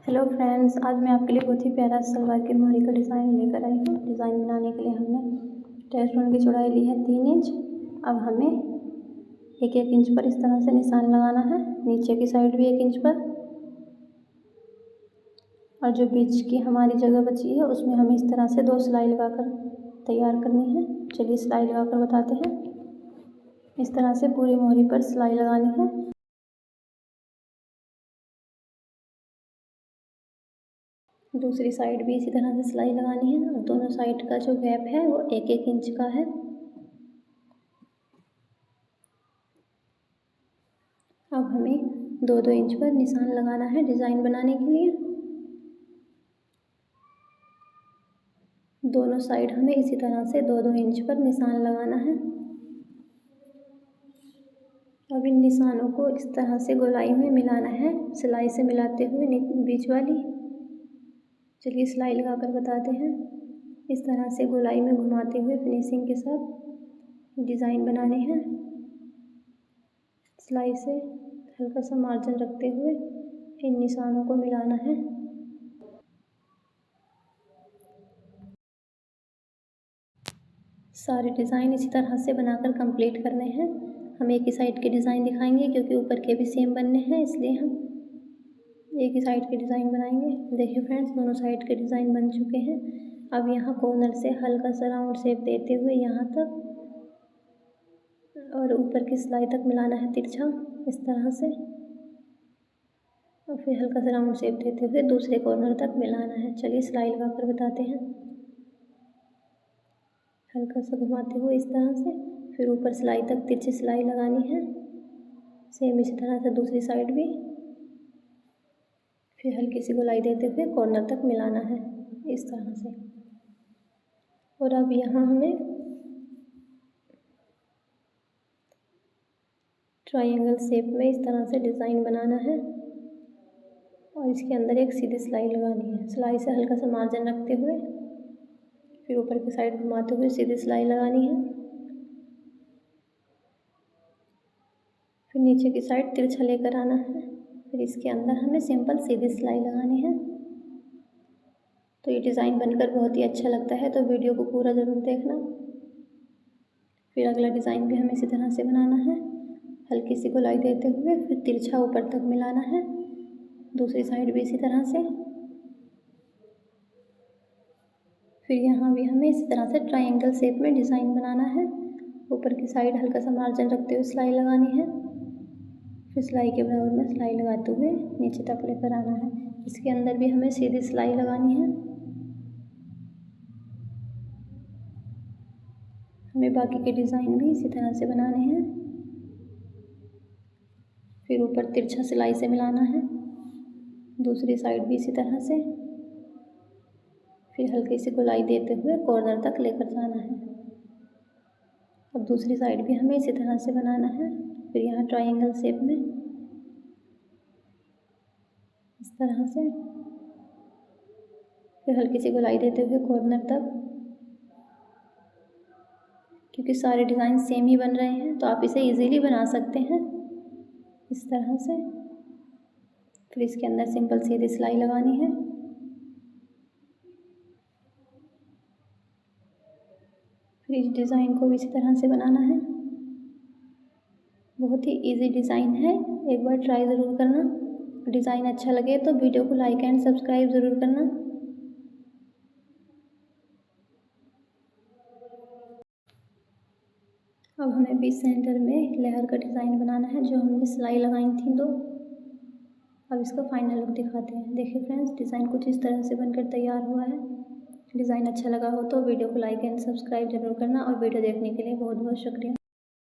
Hello friends, आज मैं आपके लिए बहुत ही प्यारा सलवार की मोहरी का डिज़ाइन लेकर आई हूँ। डिज़ाइन बनाने के लिए हमने टेस्ट की चौड़ाई ली है 3 इंच। अब हमें 1-1 इंच पर इस तरह से निशान लगाना है, नीचे की साइड भी 1 इंच पर, और जो बीच की हमारी जगह बची है उसमें हमें इस तरह से 2 सिलाई लगाकर तैयार करनी है। चलिए सिलाई लगाकर बताते हैं। इस तरह से पूरी मोहरी पर सिलाई लगानी है। दूसरी साइड भी इसी तरह से सिलाई लगानी है और दोनों साइड का जो गैप है वो 1-1 इंच का है। अब हमें 2-2 इंच पर निशान लगाना है डिज़ाइन बनाने के लिए। दोनों साइड हमें इसी तरह से 2-2 इंच पर निशान लगाना है। अब इन निशानों को इस तरह से गोलाई में मिलाना है, सिलाई से मिलाते हुए बीच वाली। चलिए सिलाई लगाकर बताते हैं। इस तरह से गोलाई में घुमाते हुए फिनिशिंग के साथ डिज़ाइन बनाने हैं। सिलाई से हल्का सा मार्जिन रखते हुए इन निशानों को मिलाना है। सारे डिज़ाइन इसी तरह से बनाकर कंप्लीट करने हैं। हम एक ही साइड के डिज़ाइन दिखाएंगे क्योंकि ऊपर के भी सेम बनने हैं, इसलिए हम एक ही साइड के डिज़ाइन बनाएंगे। देखिए फ्रेंड्स, दोनों साइड के डिज़ाइन बन चुके हैं। अब यहाँ कॉर्नर से हल्का सा राउंड शेप देते हुए यहाँ तक और ऊपर की सिलाई तक मिलाना है तिरछा इस तरह से, और फिर हल्का सा राउंड शेप देते हुए दूसरे कॉर्नर तक मिलाना है। चलिए सिलाई लगाकर बताते हैं। हल्का सा घुमाते हुए इस तरह से, फिर ऊपर सिलाई तक तिरछी सिलाई लगानी है। सेम इसी तरह से दूसरी साइड भी, फिर हल्की सी गोलाई देते हुए कॉर्नर तक मिलाना है इस तरह से। और अब यहाँ हमें ट्रायंगल शेप में इस तरह से डिज़ाइन बनाना है और इसके अंदर एक सीधी सिलाई लगानी है। सिलाई से हल्का सा मार्जिन रखते हुए फिर ऊपर की साइड घुमाते हुए सीधी सिलाई लगानी है। फिर नीचे की साइड तिरछा लेकर आना है। फिर इसके अंदर हमें सिंपल सीधी सिलाई लगानी है। तो ये डिज़ाइन बनकर बहुत ही अच्छा लगता है, तो वीडियो को पूरा ज़रूर देखना। फिर अगला डिज़ाइन भी हमें इसी तरह से बनाना है। हल्की सी गोलाई देते हुए फिर तिरछा ऊपर तक मिलाना है। दूसरी साइड भी इसी तरह से। फिर यहाँ भी हमें इसी तरह से ट्रायंगल शेप में डिज़ाइन बनाना है। ऊपर की साइड हल्का सा मार्जिन रखते हुए सिलाई लगानी है। फिर सिलाई के बराबर में सिलाई लगाते हुए नीचे तक लेकर आना है। इसके अंदर भी हमें सीधी सिलाई लगानी है। हमें बाकी के डिज़ाइन भी इसी तरह से बनाने हैं। फिर ऊपर तिरछा सिलाई से मिलाना है। दूसरी साइड भी इसी तरह से। फिर हल्की सी गोलाई देते हुए कॉर्नर तक लेकर जाना है। अब दूसरी साइड भी हमें इसी तरह से बनाना है। फिर यहाँ ट्रायंगल शेप में इस तरह से, फिर हल्की सी गोलाई देते हुए कॉर्नर तक। क्योंकि सारे डिज़ाइन सेम ही बन रहे हैं तो आप इसे इजीली बना सकते हैं इस तरह से। फिर इसके अंदर सिंपल सीधी सिलाई लगानी है। फिर इस डिज़ाइन को भी इसी तरह से बनाना है। बहुत ही इजी डिज़ाइन है, एक बार ट्राई ज़रूर करना। डिज़ाइन अच्छा लगे तो वीडियो को लाइक एंड सब्सक्राइब ज़रूर करना। अब हमें बीच सेंटर में लेयर का डिज़ाइन बनाना है, जो हमने सिलाई लगाई थी 2। अब इसका फाइनल लुक दिखाते हैं। देखिए फ्रेंड्स, डिज़ाइन कुछ इस तरह से बनकर तैयार हुआ है। डिज़ाइन अच्छा लगा हो तो वीडियो को लाइक एंड सब्सक्राइब ज़रूर करना और वीडियो देखने के लिए बहुत बहुत शुक्रिया।